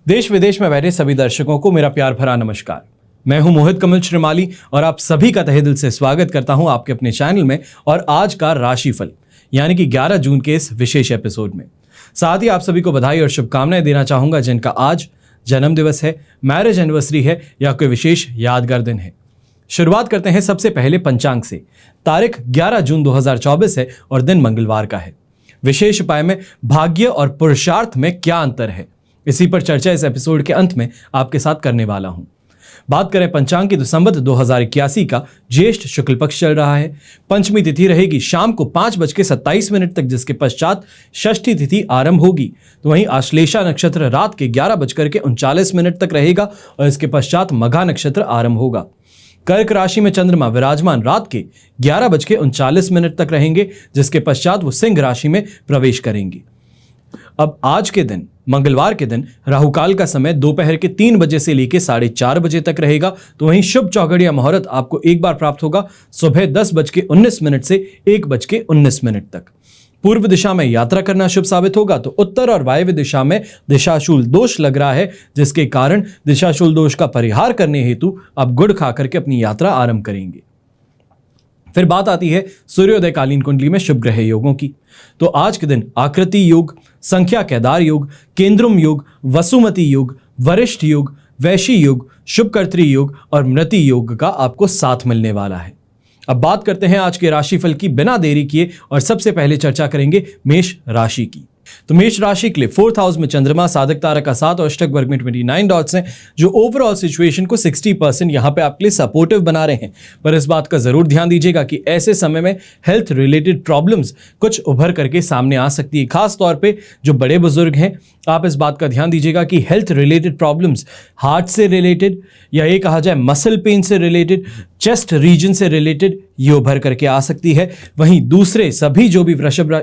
देश विदेश में बैठे सभी दर्शकों को मेरा प्यार भरा नमस्कार। मैं हूं मोहित कमल श्रीमाली और आप सभी का तहे दिल से स्वागत करता हूं आपके अपने चैनल में और आज का राशिफल यानी कि 11 जून के इस विशेष एपिसोड में। साथ ही आप सभी को बधाई और शुभकामनाएं देना चाहूंगा जिनका आज जन्म दिवस है, मैरिज एनिवर्सरी है या कोई विशेष यादगार दिन है। शुरुआत करते हैं सबसे पहले पंचांग से। तारीख 11 जून 2024 है और दिन मंगलवार का है। विशेष उपाय में भाग्य और पुरुषार्थ में क्या अंतर है, इसी पर चर्चा इस एपिसोड के अंत में आपके साथ करने वाला हूं। बात करें पंचांग की तो संवत 2081 का ज्येष्ठ शुक्ल पक्ष चल रहा है। पंचमी तिथि रहेगी शाम को 5:27 तक, जिसके पश्चात षष्ठी तिथि आरंभ होगी। तो वहीं आश्लेषा नक्षत्र रात के 11:39 तक रहेगा और इसके पश्चात मघा नक्षत्र आरंभ होगा। कर्क राशि में चंद्रमा विराजमान रात के 11:39 तक रहेंगे, जिसके पश्चात वो सिंह राशि में प्रवेश करेंगे। अब आज के दिन मंगलवार के दिन राहुकाल का समय दोपहर के 3 बजे से लेकर 4:30 बजे तक रहेगा। तो वहीं शुभ चौघड़ या मुहूर्त आपको एक बार प्राप्त होगा सुबह 10:19 से 1:19 तक। पूर्व दिशा में यात्रा करना शुभ साबित होगा। तो उत्तर और वायव्य दिशा में दिशाशूल दोष लग रहा है, जिसके कारण दिशाशूल दोष का परिहार करने हेतु आप गुड़ खा करके अपनी यात्रा आरंभ करेंगे। फिर बात आती है सूर्योदय कालीन कुंडली में शुभ ग्रह योगों की। तो आज के दिन आकृति योग, संख्या केदार योग, केंद्रुम योग, वसुमती योग, वरिष्ठ योग, वैशी योग, शुभकर्त्री योग और मृति योग का आपको साथ मिलने वाला है। अब बात करते हैं आज के राशिफल की बिना देरी किए और सबसे पहले चर्चा करेंगे मेष राशि की। तो मेष राशि के लिए 4th हाउस में चंद्रमा, साधक तारा का 7 और अष्टक वर्ग में 29 डॉट्स हैं, जो ओवरऑल सिचुएशन को 60% यहां पे आपके लिए सपोर्टिव बना रहे हैं। पर इस बात का जरूर ध्यान दीजिएगा कि ऐसे समय में हेल्थ रिलेटेड प्रॉब्लम्स कुछ उभर करके सामने आ सकती है। खास तौर पे जो बड़े बुजुर्ग हैं, आप इस बात का ध्यान दीजिएगा कि हेल्थ रिलेटेड प्रॉब्लम्स हार्ट से रिलेटेड या ये कहा जाए मसल पेन से रिलेटेड, चेस्ट रीजन से रिलेटेड ये उभर करके आ सकती है। वहीं दूसरे सभी जो भी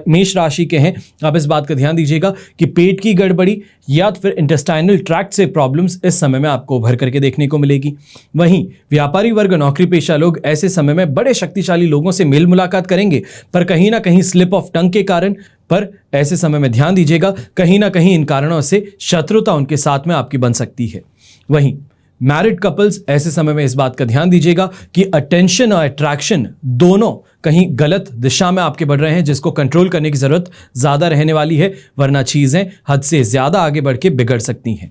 मेष राशि के हैं, आप इस बात का ध्यान दीजिएगा कि पेट की गड़बड़ी या फिर इंटेस्टाइनल ट्रैक्ट से प्रॉब्लम्स इस समय में आपको उभर करके देखने को मिलेगी। वहीं व्यापारी वर्ग, नौकरी पेशा लोग ऐसे समय में बड़े शक्तिशाली लोगों से मेल मुलाकात करेंगे, पर कहीं ना कहीं स्लिप ऑफ टंग के कारण, पर ऐसे समय में ध्यान दीजिएगा कहीं ना कहीं इन कारणों से शत्रुता उनके साथ में आपकी बन सकती है। वहीं मैरिड कपल्स ऐसे समय में इस बात का ध्यान दीजिएगा कि अटेंशन और अट्रैक्शन दोनों कहीं गलत दिशा में आपके बढ़ रहे हैं, जिसको कंट्रोल करने की जरूरत ज्यादा रहने वाली है, वरना चीजें हद से ज्यादा आगे बढ़ के बिगड़ सकती हैं।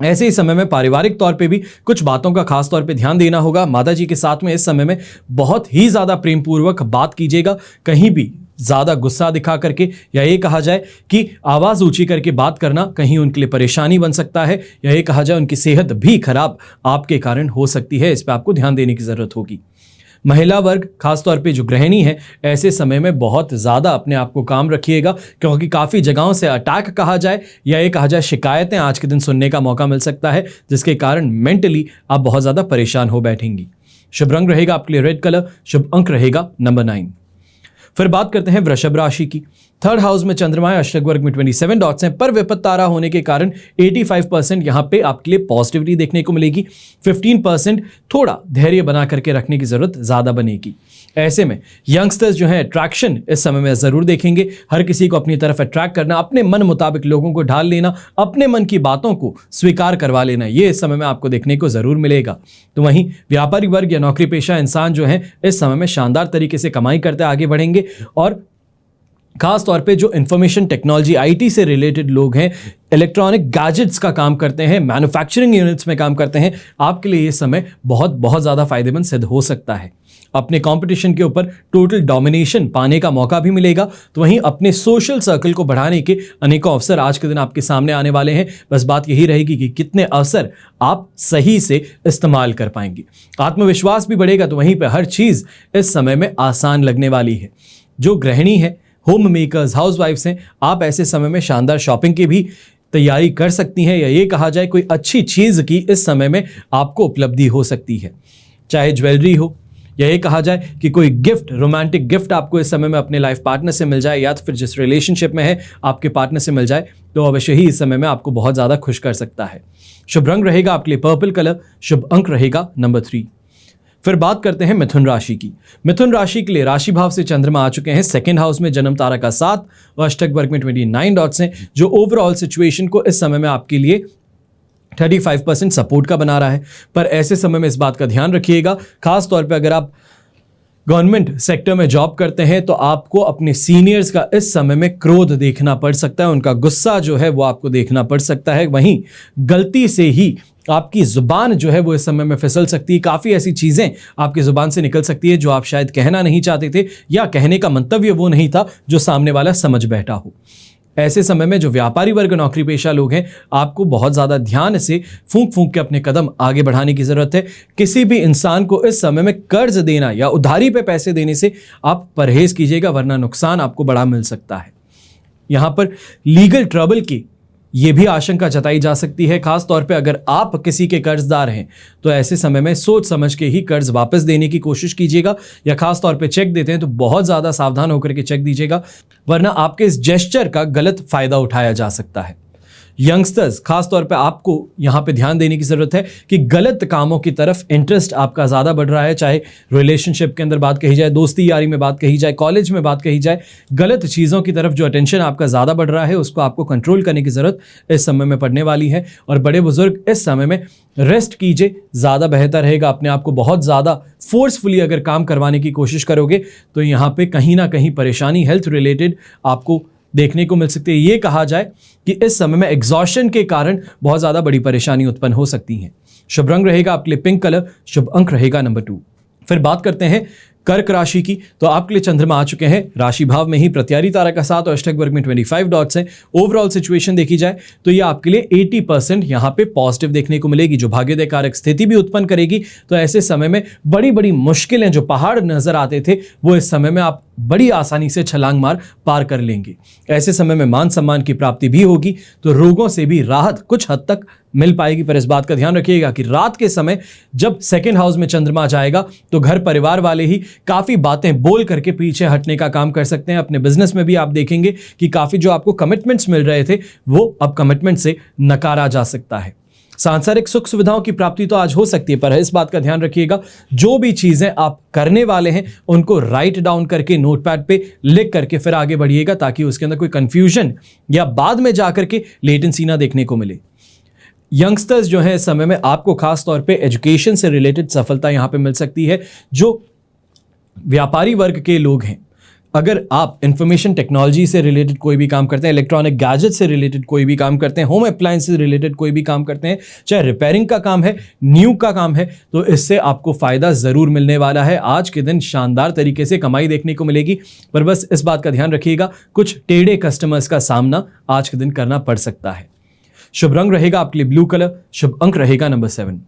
ऐसे ही समय में पारिवारिक तौर पे भी कुछ बातों का खास तौर पे ध्यान देना होगा। माता जी के साथ में इस समय में बहुत ही ज्यादा प्रेम पूर्वक बात कीजिएगा। कहीं भी ज्यादा गुस्सा दिखा करके या ये कहा जाए कि आवाज ऊंची करके बात करना कहीं उनके लिए परेशानी बन सकता है, या ये कहा जाए उनकी सेहत भी खराब आपके कारण हो सकती है। इस पर आपको ध्यान देने की जरूरत होगी। महिला वर्ग, खासतौर पे जो गृहिणी है, ऐसे समय में बहुत ज़्यादा अपने आप को काम रखिएगा, क्योंकि काफ़ी जगहों से अटैक कहा जाए या ये कहा जाए शिकायतें आज के दिन सुनने का मौका मिल सकता है, जिसके कारण मेंटली आप बहुत ज़्यादा परेशान हो बैठेंगी। शुभ रंग रहेगा आपके लिए रेड कलर, शुभ अंक रहेगा नंबर 9। फिर बात करते हैं वृषभ राशि की। 3rd हाउस में चंद्रमा, अष्टक वर्ग में 27 डॉट्स हैं, पर विपत्त तारा होने के कारण 85% यहाँ पे आपके लिए पॉजिटिविटी देखने को मिलेगी। 15% थोड़ा धैर्य बना करके रखने की जरूरत ज्यादा बनेगी। ऐसे में यंगस्टर्स जो हैं अट्रैक्शन इस समय में जरूर देखेंगे। हर किसी को अपनी तरफ अट्रैक्ट करना, अपने मन मुताबिक लोगों को ढाल लेना, अपने मन की बातों को स्वीकार करवा लेना, ये इस समय में आपको देखने को जरूर मिलेगा। तो वहीं व्यापारी वर्ग या नौकरी पेशा इंसान जो है इस समय में शानदार तरीके से कमाई करते आगे बढ़ेंगे। और खास तौर पे जो इंफॉर्मेशन टेक्नोलॉजी आईटी से रिलेटेड लोग हैं, इलेक्ट्रॉनिक गैजेट्स का काम करते हैं, मैन्युफैक्चरिंग यूनिट्स में काम करते हैं, आपके लिए ये समय बहुत ज़्यादा फायदेमंद सिद्ध हो सकता है। अपने कंपटीशन के ऊपर टोटल डोमिनेशन पाने का मौका भी मिलेगा। तो वहीं अपने सोशल सर्कल को बढ़ाने के अनेकों अवसर आज के दिन आपके सामने आने वाले हैं। बस बात यही रहेगी कि कितने अवसर आप सही से इस्तेमाल कर पाएंगे। आत्मविश्वास भी बढ़ेगा। तो वहीं पर हर चीज़ इस समय में आसान लगने वाली है। जो गृहिणी है, होम मेकर्स, हाउसवाइफ्स हैं, आप ऐसे समय में शानदार शॉपिंग की भी तैयारी कर सकती हैं, या ये कहा जाए कोई अच्छी चीज़ की इस समय में आपको उपलब्धि हो सकती है। चाहे ज्वेलरी हो या ये कहा जाए कि कोई गिफ्ट, रोमांटिक गिफ्ट आपको इस समय में अपने लाइफ पार्टनर से मिल जाए, या तो फिर जिस रिलेशनशिप में है आपके पार्टनर से मिल जाए, तो अवश्य ही इस समय में आपको बहुत ज़्यादा खुश कर सकता है। शुभ रंग रहेगा आपके लिए पर्पल कलर, शुभ अंक रहेगा नंबर 3। फिर बात करते हैं मिथुन राशि की। मिथुन राशि के लिए राशि भाव से चंद्रमा आ चुके हैं 2nd हाउस में, जन्म तारा का 7 और अष्टक वर्ग में 29 डॉट्स हैं, जो ओवरऑल सिचुएशन को इस समय में आपके लिए 35% सपोर्ट का बना रहा है। पर ऐसे समय में इस बात का ध्यान रखिएगा, खास तौर पे अगर आप गवर्नमेंट सेक्टर में जॉब करते हैं तो आपको अपने सीनियर्स का इस समय में क्रोध देखना पड़ सकता है, उनका गुस्सा जो है वो आपको देखना पड़ सकता है। वहीं गलती से ही आपकी जुबान जो है वो इस समय में फिसल सकती है। काफ़ी ऐसी चीज़ें आपकी जुबान से निकल सकती है जो आप शायद कहना नहीं चाहते थे, या कहने का मंतव्य वो नहीं था जो सामने वाला समझ बैठा हो। ऐसे समय में जो व्यापारी वर्ग, नौकरी पेशा लोग हैं, आपको बहुत ज़्यादा ध्यान से फूंक फूंक के अपने कदम आगे बढ़ाने की ज़रूरत है। किसी भी इंसान को इस समय में कर्ज देना या उधारी पे पैसे देने से आप परहेज कीजिएगा, वरना नुकसान आपको बड़ा मिल सकता है। यहाँ पर लीगल ट्रबल की ये भी आशंका जताई जा सकती है। खास तौर पे अगर आप किसी के कर्जदार हैं तो ऐसे समय में सोच समझ के ही कर्ज वापस देने की कोशिश कीजिएगा, या खास तौर पे चेक देते हैं तो बहुत ज़्यादा सावधान होकर के चेक दीजिएगा, वरना आपके इस जेस्चर का गलत फायदा उठाया जा सकता है। यंगस्टर्स, खास तौर पे आपको यहाँ पे ध्यान देने की ज़रूरत है कि गलत कामों की तरफ इंटरेस्ट आपका ज़्यादा बढ़ रहा है, चाहे रिलेशनशिप के अंदर बात कही जाए, दोस्ती यारी में बात कही जाए, कॉलेज में बात कही जाए। गलत चीज़ों की तरफ जो अटेंशन आपका ज़्यादा बढ़ रहा है उसको आपको कंट्रोल करने की ज़रूरत इस समय में पड़ने वाली है। और बड़े बुजुर्ग, इस समय में रेस्ट कीजिए, ज़्यादा बेहतर रहेगा। अपने आप को बहुत ज़्यादा फोर्सफुली अगर काम करवाने की कोशिश करोगे तो यहाँ पे कहीं ना कहीं परेशानी हेल्थ रिलेटेड आपको देखने को मिल सकती है। ये कहा जाए कि इस समय में एग्जॉशन के कारण बहुत ज़्यादा बड़ी परेशानी उत्पन्न हो सकती है। शुभ रंग रहेगा आपके लिए पिंक कलर, शुभ अंक रहेगा नंबर 2। फिर बात करते हैं कर्क राशि की, तो आपके लिए चंद्रमा आ चुके हैं राशि भाव में ही, प्रत्यारी तारा का 7 और अष्टक वर्ग में 25 डॉट्स हैं। ओवरऑल सिचुएशन देखी जाए तो ये आपके लिए 80% यहाँ पे पॉजिटिव देखने को मिलेगी, जो भाग्योदय कारक स्थिति भी उत्पन्न करेगी। तो ऐसे समय में बड़ी बड़ी मुश्किलें, जो पहाड़ नजर आते थे, वो इस समय में आप बड़ी आसानी से छलांग मार पार कर लेंगे। ऐसे समय में मान सम्मान की प्राप्ति भी होगी, तो रोगों से भी राहत कुछ हद तक मिल पाएगी। पर इस बात का ध्यान रखिएगा कि रात के समय जब सेकंड हाउस में चंद्रमा जाएगा तो घर परिवार वाले ही काफ़ी बातें बोल करके पीछे हटने का काम कर सकते हैं। अपने बिजनेस में भी आप देखेंगे कि काफ़ी जो आपको कमिटमेंट्स मिल रहे थे वो अब कमिटमेंट से नकारा जा सकता है। सांसारिक सुख सुविधाओं की प्राप्ति तो आज हो सकती है, पर इस बात का ध्यान रखिएगा जो भी चीजें आप करने वाले हैं उनको राइट डाउन करके नोटपैड पे लिख करके फिर आगे बढ़िएगा, ताकि उसके अंदर कोई कंफ्यूजन या बाद में जाकर के लेटेंसी ना देखने को मिले। यंगस्टर्स जो है इस समय में आपको खास तौर पे एजुकेशन से रिलेटेड सफलता यहां पे मिल सकती है। जो व्यापारी वर्ग के लोग हैं, अगर आप इंफॉर्मेशन टेक्नोलॉजी से रिलेटेड कोई भी काम करते हैं, इलेक्ट्रॉनिक गैजेट से रिलेटेड कोई भी काम करते हैं, होम अप्लायंस से रिलेटेड कोई भी काम करते हैं, चाहे रिपेयरिंग का काम है, न्यू का काम है, तो इससे आपको फायदा जरूर मिलने वाला है। आज के दिन शानदार तरीके से कमाई देखने को मिलेगी, पर बस इस बात का ध्यान रखिएगा कुछ टेढ़े कस्टमर्स का सामना आज के दिन करना पड़ सकता है। शुभ रंग रहेगा आपके लिए ब्लू कलर, शुभ अंक रहेगा नंबर 7।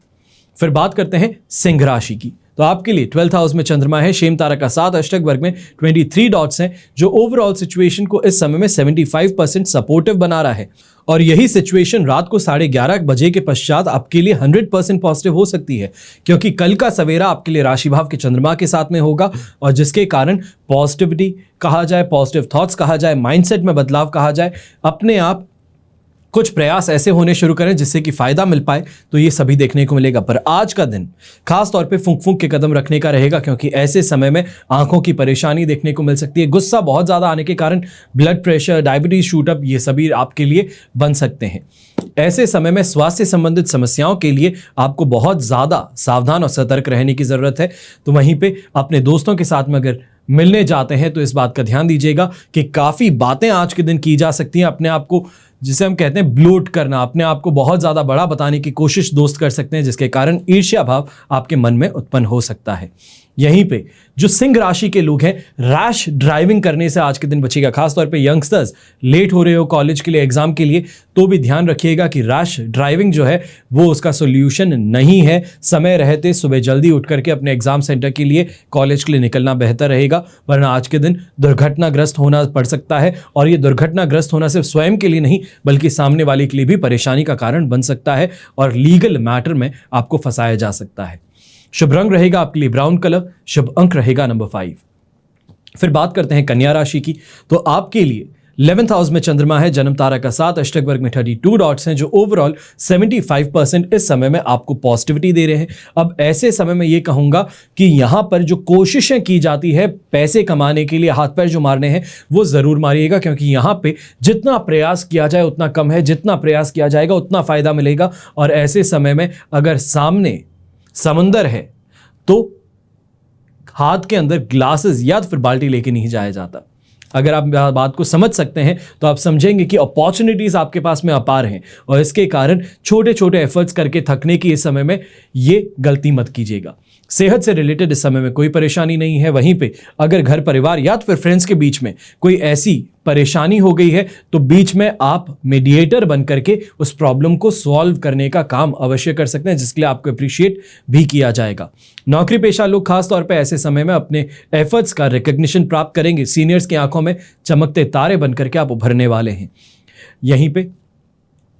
फिर बात करते हैं सिंह राशि की, तो आपके लिए 12th हाउस में चंद्रमा है, शेम तारा का 7, अष्टक वर्ग में 23 डॉट्स हैं, जो ओवरऑल सिचुएशन को इस समय में 75% सपोर्टिव बना रहा है। और यही सिचुएशन रात को 11:30 बजे के पश्चात आपके लिए 100% पॉजिटिव हो सकती है, क्योंकि कल का सवेरा आपके लिए राशि भाव के चंद्रमा के साथ में होगा, और जिसके कारण पॉजिटिविटी कहा जाए, पॉजिटिव थॉट्स कहा जाए, माइंडसेट में बदलाव कहा जाए, अपने आप कुछ प्रयास ऐसे होने शुरू करें जिससे कि फायदा मिल पाए, तो ये सभी देखने को मिलेगा। पर आज का दिन खास तौर पे फूंक फूंक के कदम रखने का रहेगा, क्योंकि ऐसे समय में आंखों की परेशानी देखने को मिल सकती है। गुस्सा बहुत ज़्यादा आने के कारण ब्लड प्रेशर, डायबिटीज शूटअप, ये सभी आपके लिए बन सकते हैं। ऐसे समय में स्वास्थ्य संबंधित समस्याओं के लिए आपको बहुत ज़्यादा सावधान और सतर्क रहने की ज़रूरत है। तो वहीं पर अपने दोस्तों के साथ में अगर मिलने जाते हैं तो इस बात का ध्यान दीजिएगा कि काफ़ी बातें आज के दिन की जा सकती हैं। अपने आप को, जिसे हम कहते हैं ब्लोट करना, अपने आप को बहुत ज़्यादा बड़ा बताने की कोशिश दोस्त कर सकते हैं, जिसके कारण ईर्ष्या भाव आपके मन में उत्पन्न हो सकता है। यहीं पे जो सिंह राशि के लोग हैं, रैश ड्राइविंग करने से आज के दिन बचिएगा। खासतौर पे यंगस्टर्स लेट हो रहे हो कॉलेज के लिए, एग्जाम के लिए, तो भी ध्यान रखिएगा कि रैश ड्राइविंग जो है वो उसका सोल्यूशन नहीं है। समय रहते सुबह जल्दी उठ करके अपने एग्जाम सेंटर के लिए, कॉलेज के लिए निकलना बेहतर रहेगा, वरना आज के दिन दुर्घटनाग्रस्त होना पड़ सकता है। और ये दुर्घटनाग्रस्त होना सिर्फ स्वयं के लिए नहीं बल्कि सामने वाले के लिए भी परेशानी का कारण बन सकता है, और लीगल मैटर में आपको फंसाया जा सकता है। शुभ रंग रहेगा आपके लिए ब्राउन कलर, शुभ अंक रहेगा नंबर 5। फिर बात करते हैं कन्या राशि की, तो आपके लिए 11th हाउस में चंद्रमा है, जन्म तारा का 7, अष्टक वर्ग में 32 डॉट्स हैं जो ओवरऑल 75% इस समय में आपको पॉजिटिविटी दे रहे हैं। अब ऐसे समय में ये कहूंगा कि यहां पर जो कोशिशें की जाती है पैसे कमाने के लिए, हाथ पैर जो मारने हैं वो जरूर मारिएगा, क्योंकि यहां पे जितना प्रयास किया जाए उतना कम है, जितना प्रयास किया जाएगा उतना फायदा मिलेगा। और ऐसे समय में अगर सामने समंदर है तो हाथ के अंदर ग्लासेस या फिर बाल्टी लेके नहीं जाया जाता। अगर आप बात को समझ सकते हैं तो आप समझेंगे कि अपॉर्चुनिटीज आपके पास में अपार हैं, और इसके कारण छोटे छोटे एफर्ट्स करके थकने की इस समय में ये गलती मत कीजिएगा। सेहत से रिलेटेड इस समय में कोई परेशानी नहीं है। वहीं पे अगर घर परिवार या फिर फ्रेंड्स के बीच में कोई ऐसी परेशानी हो गई है तो बीच में आप मीडिएटर बन करके उस प्रॉब्लम को सॉल्व करने का काम अवश्य कर सकते हैं, जिसके लिए आपको अप्रिशिएट भी किया जाएगा। नौकरी पेशा लोग खास तौर पे ऐसे समय में अपने एफर्ट्स का रिकग्निशन प्राप्त करेंगे। सीनियर्स की आंखों में चमकते तारे बन करके आप उभरने वाले हैं। यहीं पे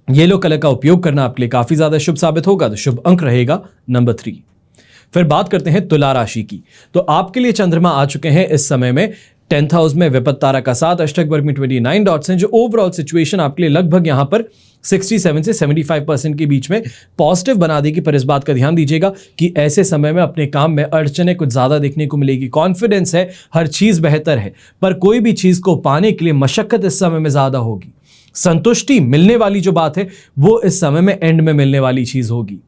येलो कलर का उपयोग करना आपके लिए काफी ज्यादा शुभ साबित होगा, तो शुभ अंक रहेगा नंबर 3। फिर बात करते हैं तुला राशि की। तो आपके लिए चंद्रमा आ चुके हैं इस समय में 10th हाउस में, विपत्त तारा का 7, अष्टक वर्ग में 29 डॉट्स हैं जो ओवरऑल सिचुएशन आपके लिए लगभग यहां पर 67 से 75% के बीच में पॉजिटिव बना देगी। पर इस बात का ध्यान दीजिएगा कि ऐसे समय में अपने काम में अड़चने कुछ ज्यादा देखने को मिलेगी। कॉन्फिडेंस है, हर चीज बेहतर है, पर कोई भी चीज को पाने के लिए मशक्कत इस समय में ज्यादा होगी। संतुष्टि मिलने वाली जो बात है वो इस समय में एंड में मिलने वाली चीज होगी।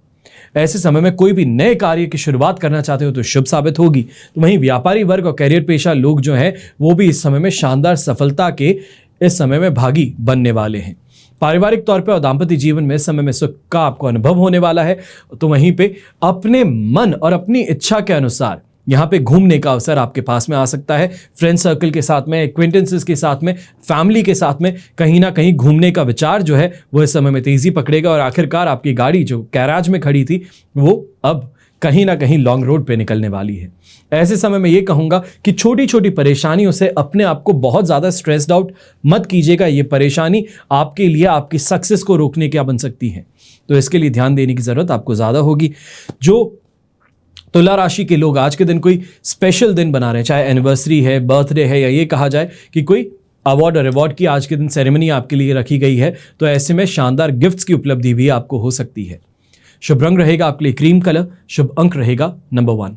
ऐसे समय में कोई भी नए कार्य की शुरुआत करना चाहते हो तो शुभ साबित होगी। तो वहीं व्यापारी वर्ग और कैरियर पेशा लोग जो हैं वो भी इस समय में शानदार सफलता के इस समय में भागी बनने वाले हैं। पारिवारिक तौर पे और दाम्पत्य जीवन में इस समय में सुख का आपको अनुभव होने वाला है। तो वहीं पे अपने मन और अपनी इच्छा के अनुसार यहाँ पे घूमने का अवसर आपके पास में आ सकता है। फ्रेंड सर्कल के साथ में, एक्वेंटेंसेस के साथ में, फैमिली के साथ में कहीं ना कहीं घूमने का विचार जो है वो इस समय में तेजी पकड़ेगा, और आखिरकार आपकी गाड़ी जो गैराज में खड़ी थी वो अब कहीं ना कहीं लॉन्ग रोड पे निकलने वाली है। ऐसे समय में ये कहूंगा कि छोटी छोटी परेशानियों से अपने आप को बहुत ज़्यादा स्ट्रेस्ड आउट मत कीजिएगा। ये परेशानी आपके लिए आपकी सक्सेस को रोकने क्या बन सकती है, तो इसके लिए ध्यान देने की ज़रूरत आपको ज़्यादा होगी। जो तुला राशि के लोग आज के दिन कोई स्पेशल दिन बना रहे हैं, चाहे एनिवर्सरी है, बर्थडे है, या ये कहा जाए कि कोई अवार्ड और रिवॉर्ड की आज के दिन सेरेमनी आपके लिए रखी गई है, तो ऐसे में शानदार गिफ्ट्स की उपलब्धि भी आपको हो सकती है। शुभ रंग रहेगा आपके लिए क्रीम कलर, शुभ अंक रहेगा नंबर 1।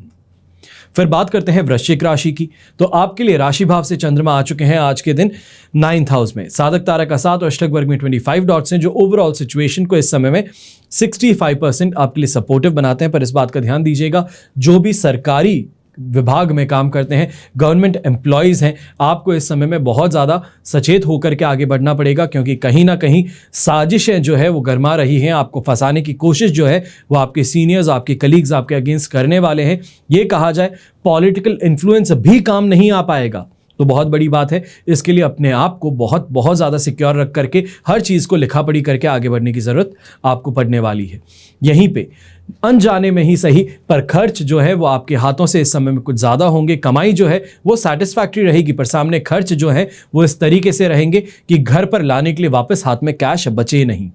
फिर बात करते हैं वृश्चिक राशि की। तो आपके लिए राशि भाव से चंद्रमा आ चुके हैं आज के दिन 9th हाउस में, साधक तारा का 7 और अष्टक वर्ग में 25 डॉट्स हैं जो ओवरऑल सिचुएशन को इस समय में 65% आपके लिए सपोर्टिव बनाते हैं। पर इस बात का ध्यान दीजिएगा, जो भी सरकारी विभाग में काम करते हैं, गवर्नमेंट एम्प्लॉयज़ हैं, आपको इस समय में बहुत ज़्यादा सचेत होकर के आगे बढ़ना पड़ेगा, क्योंकि कहीं ना कहीं साजिशें जो है वो गरमा रही हैं। आपको फंसाने की कोशिश जो है वो आपके सीनियर्स, आपके कलीग्स आपके अगेंस्ट करने वाले हैं। ये कहा जाए पॉलिटिकल इन्फ्लुएंस भी काम नहीं आ पाएगा, तो बहुत बड़ी बात है। इसके लिए अपने आप को बहुत बहुत ज़्यादा सिक्योर रख करके हर चीज़ को लिखा पढ़ी करके आगे बढ़ने की ज़रूरत आपको पड़ने वाली है। यहीं पे अनजाने में ही सही, पर खर्च जो है वो आपके हाथों से इस समय में कुछ ज़्यादा होंगे। कमाई जो है वो सेटिस्फैक्ट्री रहेगी, पर सामने खर्च जो है वो इस तरीके से रहेंगे कि घर पर लाने के लिए वापस हाथ में कैश बचे नहीं।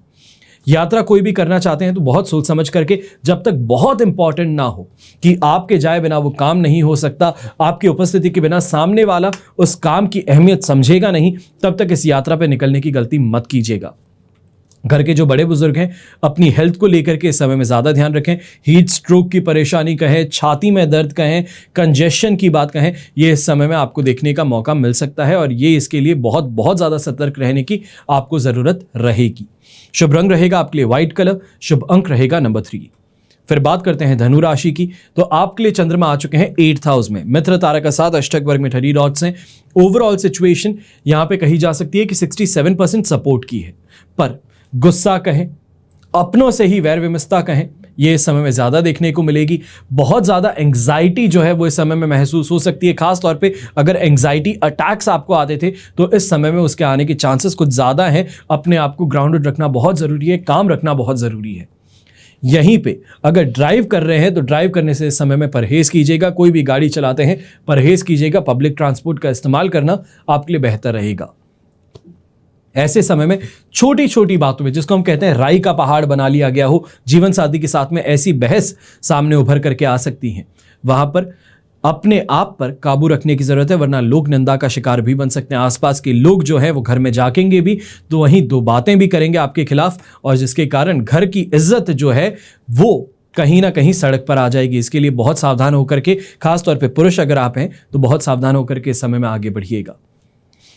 यात्रा कोई भी करना चाहते हैं तो बहुत सोच समझ करके, जब तक बहुत इंपॉर्टेंट ना हो कि आपके जाए बिना वो काम नहीं हो सकता, आपकी उपस्थिति के बिना सामने वाला उस काम की अहमियत समझेगा नहीं, तब तक इस यात्रा पर निकलने की गलती मत कीजिएगा। घर के जो बड़े बुजुर्ग हैं अपनी हेल्थ को लेकर के इस समय में ज़्यादा ध्यान रखें। हीट स्ट्रोक की परेशानी कहें, छाती में दर्द कहें, कंजेशन की बात कहें, ये इस समय में आपको देखने का मौका मिल सकता है, और ये इसके लिए बहुत बहुत ज़्यादा सतर्क रहने की आपको ज़रूरत रहेगी। शुभ रंग रहेगा आपके लिए व्हाइट कलर, शुभ अंक रहेगा नंबर 3। फिर बात करते हैं धनु राशि की। तो आपके लिए चंद्रमा आ चुके हैं 8th हाउस में, मित्र तारा का 7 अष्टक वर्ग में 30 डॉट्स हैं। ओवरऑल सिचुएशन यहाँ पे कही जा सकती है कि 67% सपोर्ट की है, पर गुस्सा कहें, अपनों से ही वैर विमस्ता कहें, ये इस समय में ज़्यादा देखने को मिलेगी। बहुत ज़्यादा एंग्जाइटी जो है वो इस समय में महसूस हो सकती है। खास तौर पे अगर एंग्जाइटी अटैक्स आपको आते थे तो इस समय में उसके आने के चांसेस कुछ ज़्यादा हैं। अपने आप को ग्राउंडेड रखना बहुत ज़रूरी है, काम रखना बहुत ज़रूरी है। यहीं पे अगर ड्राइव कर रहे हैं तो ड्राइव करने से इस समय में परहेज़ कीजिएगा। कोई भी गाड़ी चलाते हैं परहेज़ कीजिएगा, पब्लिक ट्रांसपोर्ट का इस्तेमाल करना आपके लिए बेहतर रहेगा। ऐसे समय में छोटी छोटी बातों में, जिसको हम कहते हैं राई का पहाड़ बना लिया गया हो, जीवन साथी के साथ में ऐसी बहस सामने उभर करके आ सकती हैं। वहां पर अपने आप पर काबू रखने की जरूरत है, वरना लोक निंदा का शिकार भी बन सकते हैं। आसपास के लोग जो है वो घर में झांकेंगे भी तो वहीं दो बातें भी करेंगे आपके खिलाफ, और जिसके कारण घर की इज्जत जो है वो कहीं ना कहीं सड़क पर आ जाएगी। इसके लिए बहुत सावधान होकर के, खासतौर पे पुरुष अगर आप हैं तो बहुत सावधान होकर के इस समय में आगे बढ़िएगा।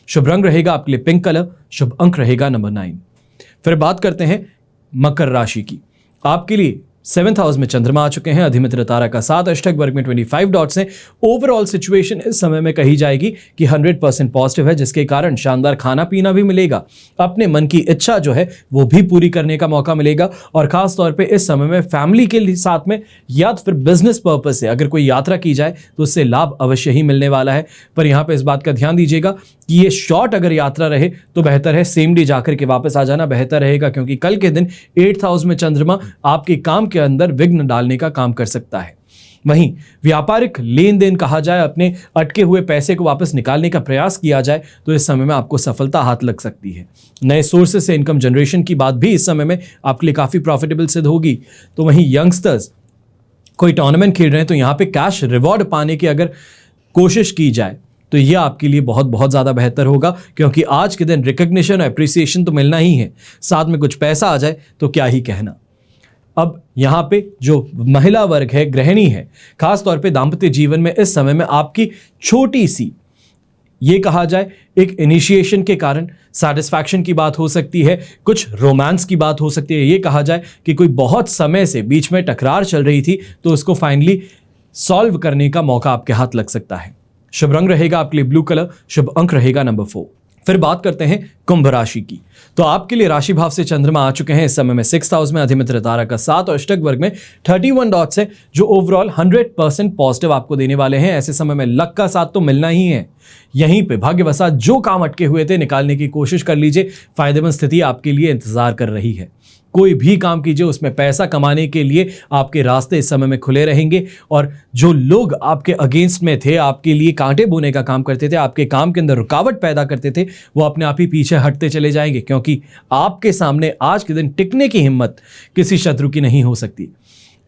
शुभ रंग रहेगा आपके लिए पिंक कलर, शुभ अंक रहेगा नंबर 9। फिर बात करते हैं मकर राशि की। आपके लिए 7th हाउस में चंद्रमा आ चुके हैं, अधिमित्र तारा का 7, अष्टक वर्ग में 25 डॉट्स हैं। ओवरऑल सिचुएशन इस समय में कही जाएगी कि 100% पॉजिटिव है, जिसके कारण शानदार खाना पीना भी मिलेगा, अपने मन की इच्छा जो है वो भी पूरी करने का मौका मिलेगा। और खास तौर पे इस समय में फैमिली के साथ में या तो फिर बिजनेस पर्पज से अगर कोई यात्रा की जाए तो उससे लाभ अवश्य ही मिलने वाला है। पर यहाँ पे इस बात का ध्यान दीजिएगा कि ये शॉर्ट अगर यात्रा रहे तो बेहतर है सेम डे जाकर के वापस आ जाना बेहतर रहेगा, क्योंकि कल के दिन 8th हाउस में चंद्रमा आपके काम के अंदर विघ्न डालने का काम कर सकता है। वहीं व्यापारिक लेन देन कहा जाए, अपने अटके हुए पैसे को वापस निकालने का प्रयास किया जाए तो इस समय में आपको सफलता हाथ लग सकती है। नए सोर्सेस से इनकम जनरेशन की बात भी इस समय में आपके लिए काफी प्रॉफिटेबल सिद्ध होगी। तो वहीं यंगस्टर्स कोई टूर्नामेंट खेल रहे हैं तो यहाँ पे कैश रिवॉर्ड पाने की अगर कोशिश की जाए तो ये आपके लिए बहुत बहुत ज़्यादा बेहतर होगा, क्योंकि आज के दिन रिकग्निशन और अप्रिसिएशन तो मिलना ही है, साथ में कुछ पैसा आ जाए तो क्या ही कहना। अब यहाँ पे जो महिला वर्ग है, गृहिणी है, खास तौर पे दाम्पत्य जीवन में इस समय में आपकी छोटी सी, ये कहा जाए एक इनिशिएशन के कारण सैटिस्फैक्शन की बात हो सकती है, कुछ रोमांस की बात हो सकती है। ये कहा जाए कि कोई बहुत समय से बीच में टकरार चल रही थी तो उसको फाइनली सॉल्व करने का मौका आपके हाथ लग सकता है। शुभ रंग रहेगा आपके लिए ब्लू कलर, शुभ अंक रहेगा नंबर 4। फिर बात करते हैं कुंभ राशि की। तो आपके लिए राशि भाव से चंद्रमा आ चुके हैं इस समय में 6th हाउस में, अधिमित्र तारा का 7 और अष्टक वर्ग में 31 डॉट्स है, जो ओवरऑल 100% पॉजिटिव आपको देने वाले हैं। ऐसे समय में लक का साथ तो मिलना ही है। यहीं पे भाग्यवशात जो काम अटके हुए थे निकालने की कोशिश कर लीजिए, फायदेमंद स्थिति आपके लिए इंतजार कर रही है। कोई भी काम कीजिए उसमें पैसा कमाने के लिए आपके रास्ते इस समय में खुले रहेंगे, और जो लोग आपके अगेंस्ट में थे, आपके लिए कांटे बोने का काम करते थे, आपके काम के अंदर रुकावट पैदा करते थे, वो अपने आप ही पीछे हटते चले जाएंगे, क्योंकि आपके सामने आज के दिन टिकने की हिम्मत किसी शत्रु की नहीं हो सकती।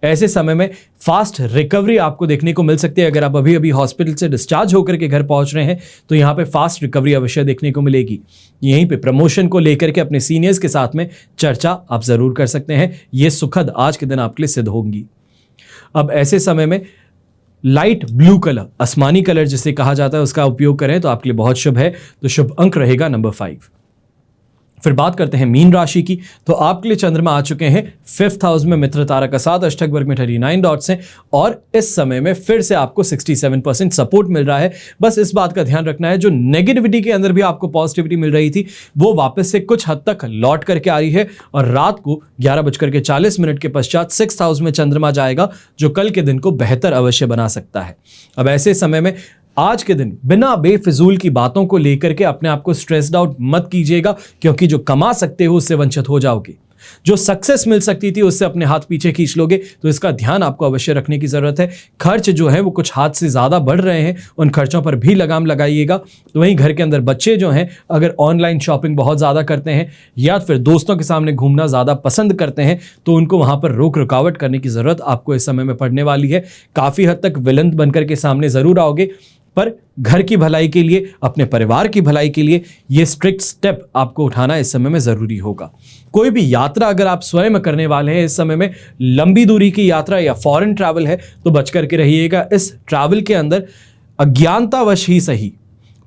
ऐसे समय में फास्ट रिकवरी आपको देखने को मिल सकती है। अगर आप अभी अभी हॉस्पिटल से डिस्चार्ज होकर के घर पहुंच रहे हैं तो यहाँ पे फास्ट रिकवरी अवश्य देखने को मिलेगी। यहीं पे प्रमोशन को लेकर के अपने सीनियर्स के साथ में चर्चा आप जरूर कर सकते हैं, ये सुखद आज के दिन आपके लिए सिद्ध होंगी। अब ऐसे समय में लाइट ब्लू कलर, आसमानी कलर जिसे कहा जाता है, उसका उपयोग करें तो आपके लिए बहुत शुभ है। तो शुभ अंक रहेगा नंबर 5। फिर बात करते हैं मीन राशि की। तो आपके लिए चंद्रमा आ चुके हैं 5th हाउस में, मित्र तारा का 7, अष्टक वर्ग में 39 डॉट्स हैं, और इस समय में फिर से आपको 67% सपोर्ट मिल रहा है। बस इस बात का ध्यान रखना है, जो नेगेटिविटी के अंदर भी आपको पॉजिटिविटी मिल रही थी वो वापस से कुछ हद तक लौट करके आ रही है, और रात को 11:40 के पश्चात 6th हाउस में चंद्रमा जाएगा, जो कल के दिन को बेहतर अवश्य बना सकता है। अब ऐसे समय में आज के दिन बिना बेफिजूल की बातों को लेकर के अपने आप को स्ट्रेस्ड आउट मत कीजिएगा, क्योंकि जो कमा सकते हो उससे वंचित हो जाओगे। जो सक्सेस मिल सकती थी उससे अपने हाथ पीछे खींच लोगे, तो इसका ध्यान आपको अवश्य रखने की जरूरत है। खर्च जो है वो कुछ हाथ से ज्यादा बढ़ रहे हैं, उन खर्चों पर भी लगाम लगाइएगा। तो वहीं घर के अंदर बच्चे जो हैं अगर ऑनलाइन शॉपिंग बहुत ज्यादा करते हैं या फिर दोस्तों के सामने घूमना ज्यादा पसंद करते हैं तो उनको वहां पर रोक रुकावट करने की जरूरत आपको इस समय में पड़ने वाली है। काफी हद तक विलन बनकर के सामने जरूर आओगे, पर घर की भलाई के लिए, अपने परिवार की भलाई के लिए ये स्ट्रिक्ट स्टेप आपको उठाना इस समय में जरूरी होगा। कोई भी यात्रा अगर आप स्वयं करने वाले हैं इस समय में, लंबी दूरी की यात्रा या फॉरेन ट्रैवल है, तो बच करके रहिएगा। इस ट्रैवल के अंदर अज्ञानतावश ही सही,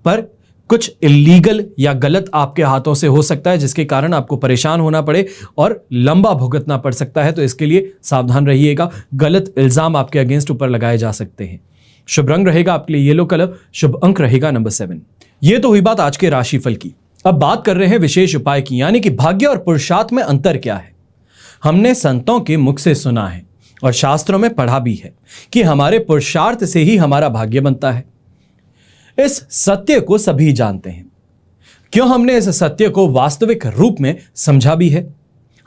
पर कुछ इलीगल या गलत आपके हाथों से हो सकता है, जिसके कारण आपको परेशान होना पड़े और लंबा भुगतना पड़ सकता है। तो इसके लिए सावधान रहिएगा, गलत इल्जाम आपके अगेंस्ट ऊपर लगाए जा सकते हैं। शुभ रंग रहेगा आपके लिए येलो कलर, शुभ अंक रहेगा नंबर 7। ये तो हुई बात आज के राशिफल की। अब बात कर रहे हैं विशेष उपाय की, यानी कि भाग्य और पुरुषार्थ में अंतर क्या है। हमने संतों के मुख से सुना है और शास्त्रों में पढ़ा भी है कि हमारे पुरुषार्थ से ही हमारा भाग्य बनता है। इस सत्य को सभी जानते हैं। क्यों हमने इस सत्य को वास्तविक रूप में समझा भी है।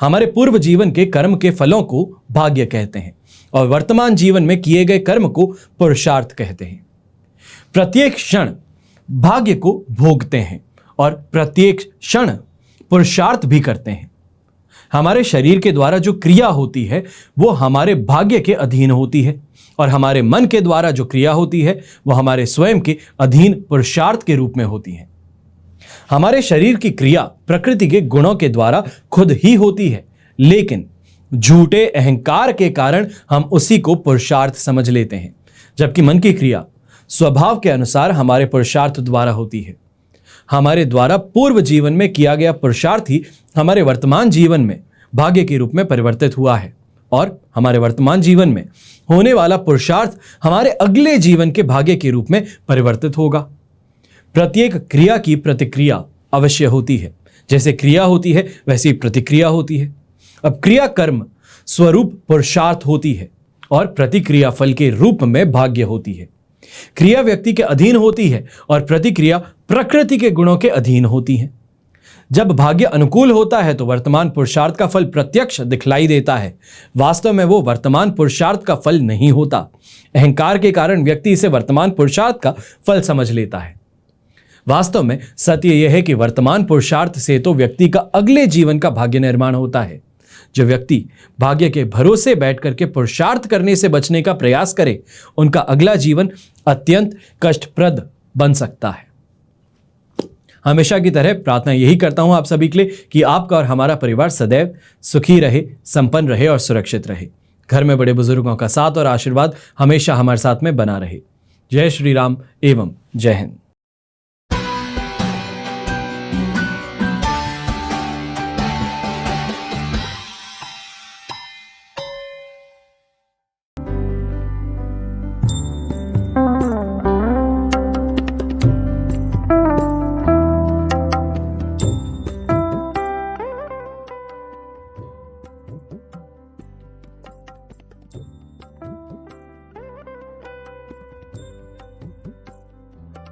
हमारे पूर्व जीवन के कर्म के फलों को भाग्य कहते हैं और वर्तमान जीवन में किए गए कर्म को पुरुषार्थ कहते हैं। प्रत्येक क्षण भाग्य को भोगते हैं और प्रत्येक क्षण पुरुषार्थ भी करते हैं। हमारे शरीर के द्वारा जो क्रिया होती है वो हमारे भाग्य के अधीन होती है, और हमारे मन के द्वारा जो क्रिया होती है वो हमारे स्वयं के अधीन पुरुषार्थ के रूप में होती है। हमारे शरीर की क्रिया प्रकृति के गुणों के द्वारा खुद ही होती है, लेकिन झूठे अहंकार के कारण हम उसी को पुरुषार्थ समझ लेते हैं, जबकि मन की क्रिया स्वभाव के अनुसार हमारे पुरुषार्थ द्वारा होती है। हमारे द्वारा पूर्व जीवन में किया गया पुरुषार्थ ही हमारे वर्तमान जीवन में भाग्य के रूप में परिवर्तित हुआ है, और हमारे वर्तमान जीवन में होने वाला पुरुषार्थ हमारे अगले जीवन के भाग्य के रूप में परिवर्तित होगा। प्रत्येक क्रिया की प्रतिक्रिया अवश्य होती है। जैसे क्रिया होती है वैसी प्रतिक्रिया होती है। अब क्रिया कर्म स्वरूप पुरुषार्थ होती है और प्रतिक्रिया फल के रूप में भाग्य होती है। क्रिया व्यक्ति के अधीन होती है और प्रतिक्रिया प्रकृति के गुणों के अधीन होती है। जब भाग्य अनुकूल होता है तो वर्तमान पुरुषार्थ का फल प्रत्यक्ष दिखलाई देता है। वास्तव में वो वर्तमान पुरुषार्थ का फल नहीं होता। अहंकार के कारण व्यक्ति इसे वर्तमान पुरुषार्थ का फल समझ लेता है। वास्तव में सत्य यह है कि वर्तमान पुरुषार्थ से तो व्यक्ति का अगले जीवन का भाग्य निर्माण होता है। जो व्यक्ति भाग्य के भरोसे बैठ करके पुरुषार्थ करने से बचने का प्रयास करे, उनका अगला जीवन अत्यंत कष्टप्रद बन सकता है। हमेशा की तरह प्रार्थना यही करता हूं आप सभी के लिए कि आपका और हमारा परिवार सदैव सुखी रहे, संपन्न रहे और सुरक्षित रहे। घर में बड़े बुजुर्गों का साथ और आशीर्वाद हमेशा हमारे साथ में बना रहे। जय श्री राम एवं जय हिंद।